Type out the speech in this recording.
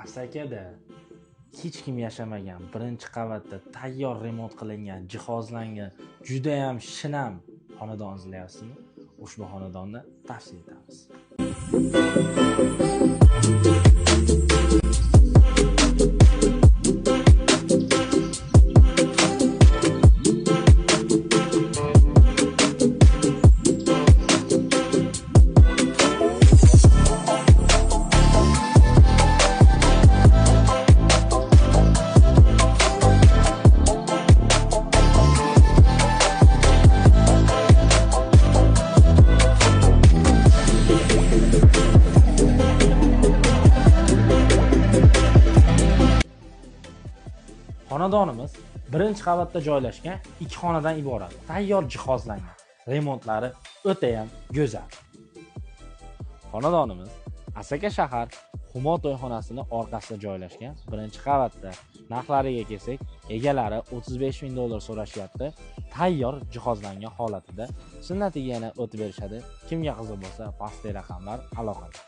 Asakada hech kim yashamagan birinchi qavatda tayyor remont qilingan, jihozlangan, juda ham shinam xonadon izlayapsizmi? Ushbu xonadonni tavsiya etamiz. Xonadonimiz birinchi qavatda joylashgan 2 xonadan iborat. Tayyor jihozlangan. Remontlari o'ta ham go'zal. Xonadonimiz Asaka shahar Humo to'yxonasining orqasida joylashgan birinchi qavatda. Narxlariga kelsak, egalari $35,000 so'rashyapti. Tayyor jihozlangan holatida. Sunnatiga yana o'tib berishadi. Kimga qiziq bo'lsa, pastdagi raqamlar aloqada.